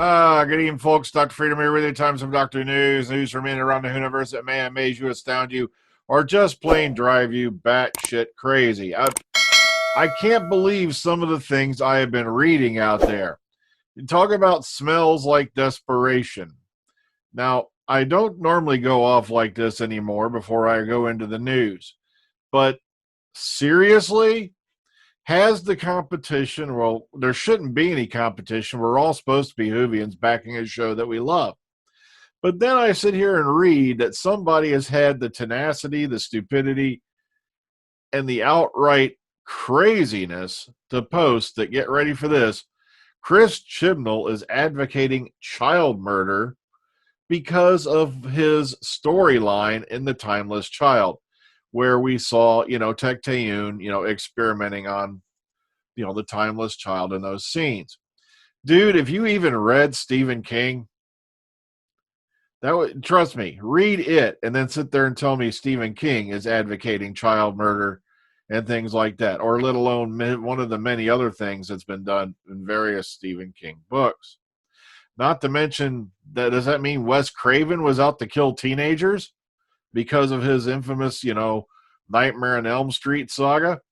Good evening, folks. Dr. Freedom here with you. Times of Dr. News from in and around the universe that may amaze you, astound you, or just plain drive you batshit crazy. I can't believe some of the things I have been reading out there. You talk about smells like desperation. Now, I don't normally go off like this anymore before I go into the news. But seriously? Has the competition, well, there shouldn't be any competition. We're all supposed to be Whovians backing a show that we love. But then I sit here and read that somebody has had the tenacity, the stupidity, and the outright craziness to post that, get ready for this, Chris Chibnall is advocating child murder because of his storyline in The Timeless Child, where we saw, Tecteun, experimenting on, the timeless child in those scenes. Dude, if you even read Stephen King, trust me, read it and then sit there and tell me Stephen King is advocating child murder and things like that, or let alone one of the many other things that's been done in various Stephen King books. Not to mention, does that mean Wes Craven was out to kill teenagers because of his infamous, Nightmare on Elm Street saga?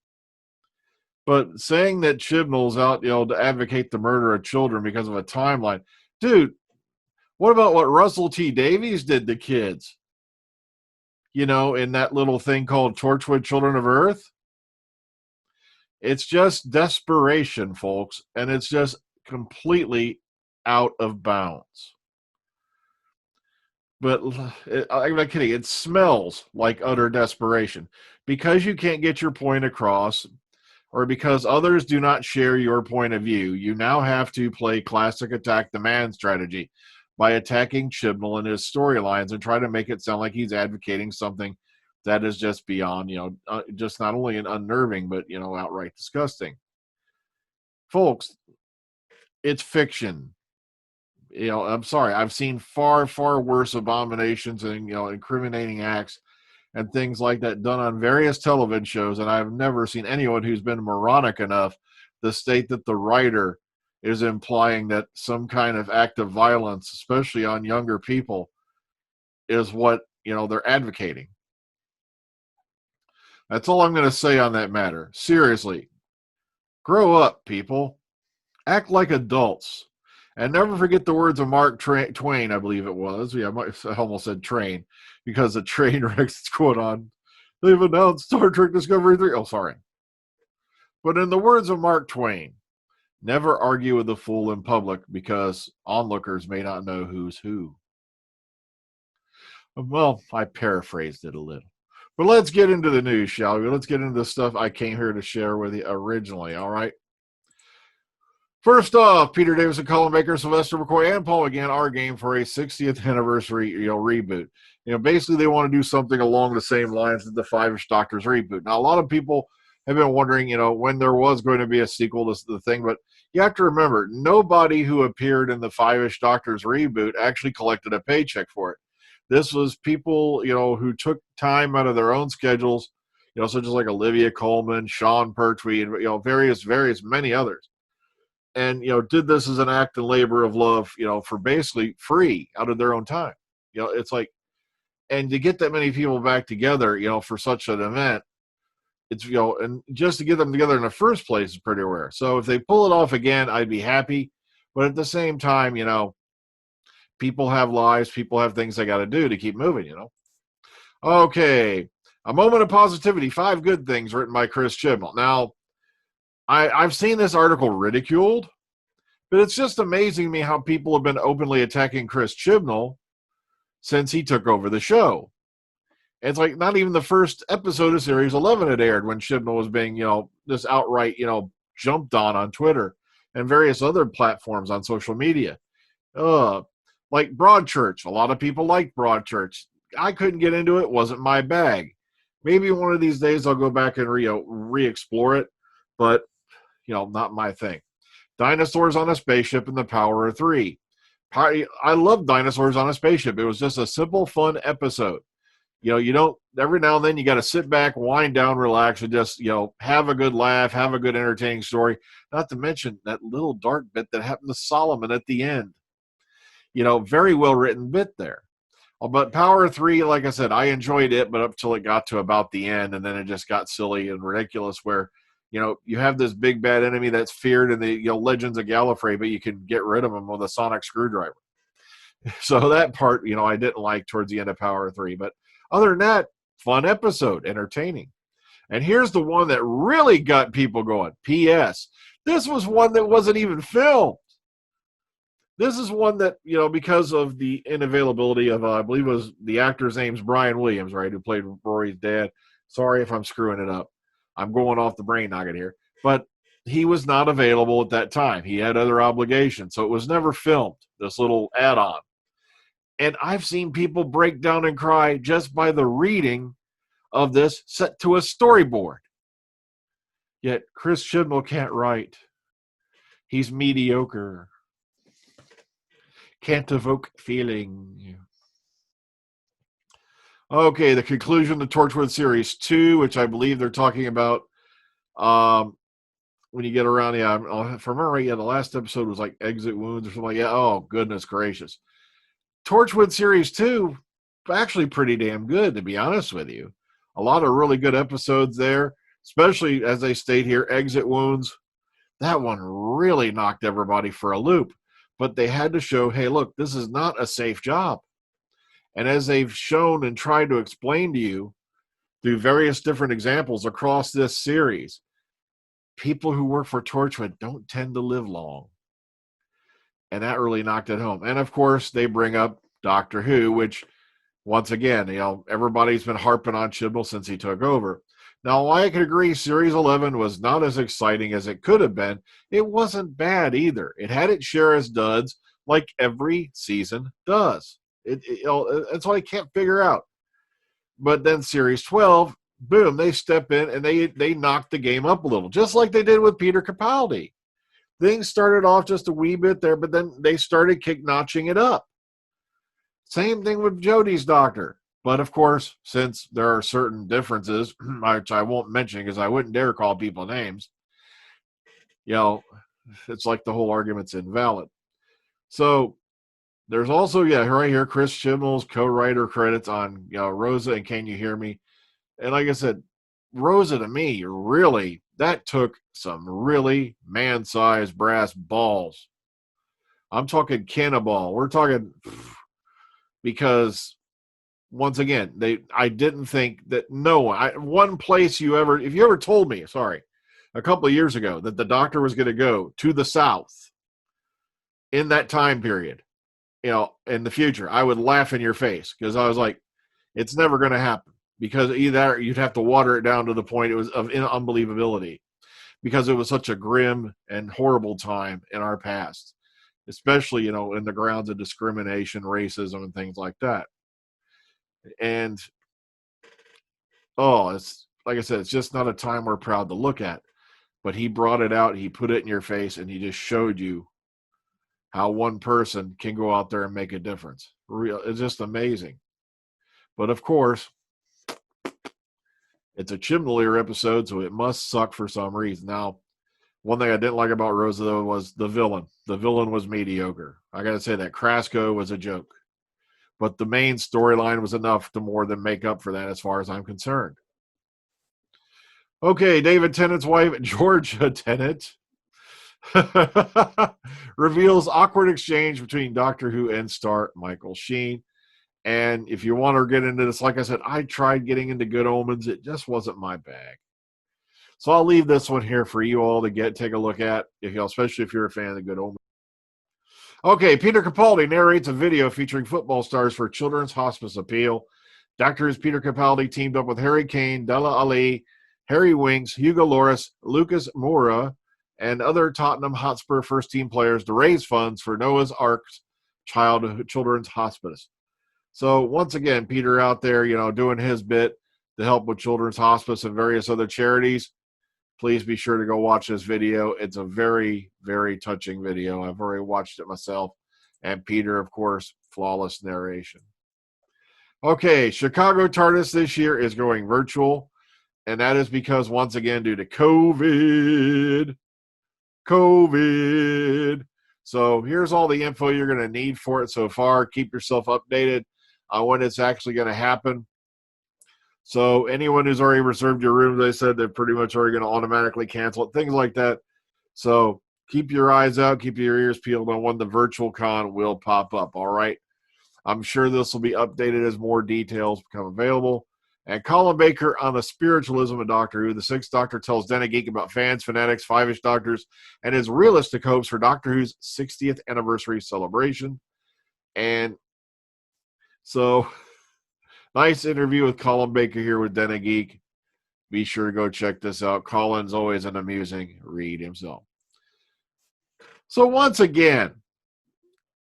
But saying that Chibnall's out, to advocate the murder of children because of a timeline. Dude, what about what Russell T. Davies did to kids? In that little thing called Torchwood Children of Earth? It's just desperation, folks, and it's just completely out of bounds. But I'm not kidding. It smells like utter desperation. Because you can't get your point across, or because others do not share your point of view, you now have to play classic attack the man strategy by attacking Chibnall and his storylines and try to make it sound like he's advocating something that is just beyond, just not only unnerving, but, outright disgusting. Folks, it's fiction. I'm sorry. I've seen far, far worse abominations and, incriminating acts and things like that done on various television shows, and I've never seen anyone who's been moronic enough to state that the writer is implying that some kind of act of violence, especially on younger people, is what, they're advocating. That's all I'm going to say on that matter. Seriously, grow up, people. Act like adults. And never forget the words of Mark Twain, I believe it was. Yeah, I almost said train, because the train wreck's going on. They've announced Star Trek Discovery 3. Oh, sorry. But in the words of Mark Twain, never argue with a fool in public because onlookers may not know who's who. Well, I paraphrased it a little. But let's get into the news, shall we? Let's get into the stuff I came here to share with you originally, all right? First off, Peter Davison, Colin Baker, Sylvester, McCoy, and Paul McGann are game for a 60th anniversary, reboot. Basically they want to do something along the same lines as the Five-ish Doctors reboot. Now, a lot of people have been wondering, when there was going to be a sequel to the thing, but you have to remember, nobody who appeared in the Five-ish Doctors reboot actually collected a paycheck for it. This was people, who took time out of their own schedules, such as like Olivia Colman, Sean Pertwee, and, various, many others. And, did this as an act and labor of love, for basically free out of their own time. It's like, and to get that many people back together, for such an event, it's, and just to get them together in the first place is pretty rare. So if they pull it off again, I'd be happy. But at the same time, people have lives, people have things they got to do to keep moving, Okay. A moment of positivity, 5 good things written by Chris Chibnall. Now, I've seen this article ridiculed, but it's just amazing to me how people have been openly attacking Chris Chibnall since he took over the show. It's like not even the first episode of Series 11 had aired when Chibnall was being, just outright, jumped on Twitter and various other platforms on social media. Like Broadchurch. A lot of people like Broadchurch. I couldn't get into it. Wasn't my bag. Maybe one of these days I'll go back and re-explore it, but not my thing. Dinosaurs on a Spaceship and the Power of 3. I love Dinosaurs on a Spaceship. It was just a simple, fun episode. You don't, every now and then you got to sit back, wind down, relax, and just, have a good laugh, have a good entertaining story. Not to mention that little dark bit that happened to Solomon at the end. very well written bit there. But Power 3, like I said, I enjoyed it, but up till it got to about the end, and then it just got silly and ridiculous where, you have this big bad enemy that's feared in the Legends of Gallifrey, but you can get rid of them with a sonic screwdriver. So that part, I didn't like towards the end of Power 3. But other than that, fun episode, entertaining. And here's the one that really got people going. P.S. This was one that wasn't even filmed. This is one that, because of the unavailability of, I believe it was the actor's name's Brian Williams, right, who played Rory's dad. Sorry if I'm screwing it up. I'm going off the brain nugget here. But he was not available at that time. He had other obligations. So it was never filmed, this little add-on. And I've seen people break down and cry just by the reading of this set to a storyboard. Yet Chris Chibnall can't write. He's mediocre. Can't evoke feeling. Okay, the conclusion of Torchwood Series 2, which I believe they're talking about when you get around, if I remember right, the last episode was like Exit Wounds or something like that. Oh, goodness gracious. Torchwood Series 2, actually pretty damn good, to be honest with you. A lot of really good episodes there, especially, as they state here, Exit Wounds. That one really knocked everybody for a loop. But they had to show, hey, look, this is not a safe job. And as they've shown and tried to explain to you through various different examples across this series, people who work for Torchwood don't tend to live long. And that really knocked it home. And, of course, they bring up Doctor Who, which, once again, everybody's been harping on Chibnall since he took over. Now, I can agree Series 11 was not as exciting as it could have been. It wasn't bad either. It had its share as duds, like every season does. That's what I can't figure out. But then Series 12, boom, they step in and they knock the game up a little, just like they did with Peter Capaldi. Things started off just a wee bit there, but then they started notching it up. Same thing with Jodie's Doctor. But, of course, since there are certain differences, which I won't mention because I wouldn't dare call people names, it's like the whole argument's invalid. So there's also, right here, Chris Chibnall's co-writer credits on Rosa and Can You Hear Me? And like I said, Rosa, to me, really, that took some really man-sized brass balls. I'm talking cannonball. We're talking, because once again, I didn't think that one place if you ever told me, a couple of years ago, that the Doctor was going to go to the South in that time period, in the future, I would laugh in your face, because I was like, it's never going to happen, because either you'd have to water it down to the point it was of unbelievability, because it was such a grim and horrible time in our past, especially, in the grounds of discrimination, racism, and things like that. And, it's like I said, it's just not a time we're proud to look at. But he brought it out, he put it in your face, and he just showed you how one person can go out there and make a difference. It's just amazing. But, of course, it's a Chibnall era episode, so it must suck for some reason. Now, one thing I didn't like about Rosa, though, was the villain. The villain was mediocre. I got to say that Krasko was a joke. But the main storyline was enough to more than make up for that, as far as I'm concerned. Okay, David Tennant's wife, Georgia Tennant, reveals awkward exchange between Doctor Who and star Michael Sheen. And if you want to get into this, like I said, I tried getting into Good Omens. It just wasn't my bag. So I'll leave this one here for you all to take a look at, especially if you're a fan of the Good Omens. Okay, Peter Capaldi narrates a video featuring football stars for Children's Hospice Appeal. Doctor Who's Peter Capaldi teamed up with Harry Kane, Della Ali, Harry Winks, Hugo Lloris, Lucas Moura, and other Tottenham Hotspur first-team players to raise funds for Noah's Ark's Children's Hospice. So, once again, Peter out there, doing his bit to help with Children's Hospice and various other charities. Please be sure to go watch this video. It's a very, very touching video. I've already watched it myself. And Peter, of course, flawless narration. Okay, Chicago TARDIS this year is going virtual. And that is because, once again, due to COVID. So here's all the info you're going to need for it so far. Keep yourself updated on when it's actually going to happen. So anyone who's already reserved your room, they said they're pretty much already going to automatically cancel it, things like that. So keep your eyes out, keep your ears peeled on when the virtual con will pop up, all right? I'm sure this will be updated as more details become available. And Colin Baker on the spiritualism of Doctor Who. The Sixth Doctor tells Den Geek about fans, fanatics, five-ish doctors, and his realistic hopes for Doctor Who's 60th anniversary celebration. And so, nice interview with Colin Baker here with Den Geek. Be sure to go check this out. Colin's always an amusing read himself. So once again,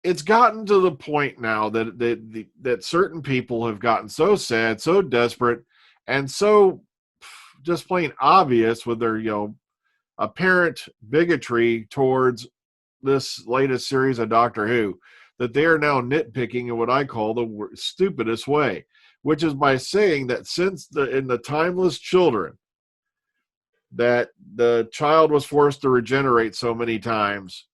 it's gotten to the point now that certain people have gotten so sad, so desperate, and so just plain obvious with their, apparent bigotry towards this latest series of Doctor Who, that they are now nitpicking in what I call the stupidest way, which is by saying that since in the Timeless Children, that the child was forced to regenerate so many times,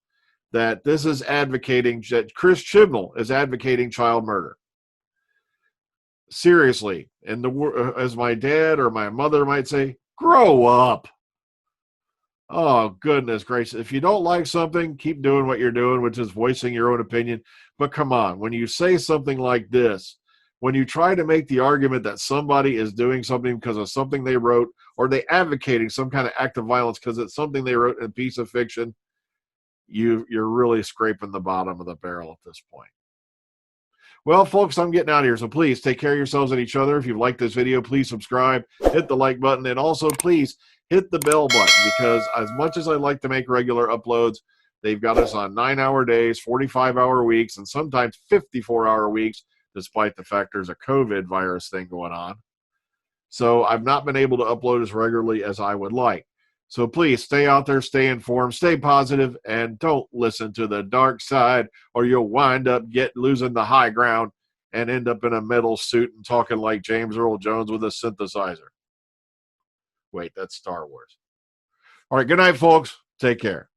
that this is advocating, that Chris Chibnall is advocating child murder. Seriously, and as my dad or my mother might say, grow up. Oh, goodness gracious. If you don't like something, keep doing what you're doing, which is voicing your own opinion. But come on, when you say something like this, when you try to make the argument that somebody is doing something because of something they wrote, or they advocating some kind of act of violence because it's something they wrote in a piece of fiction, you're really scraping the bottom of the barrel at this point. Well, folks, I'm getting out of here, so please take care of yourselves and each other. If you've liked this video, please subscribe, hit the like button, and also please hit the bell button, because as much as I like to make regular uploads, they've got us on 9-hour days, 45-hour weeks, and sometimes 54-hour weeks, despite the fact there's a COVID virus thing going on. So I've not been able to upload as regularly as I would like. So please stay out there, stay informed, stay positive, and don't listen to the dark side, or you'll wind up losing the high ground and end up in a metal suit and talking like James Earl Jones with a synthesizer. Wait, that's Star Wars. All right, good night, folks. Take care.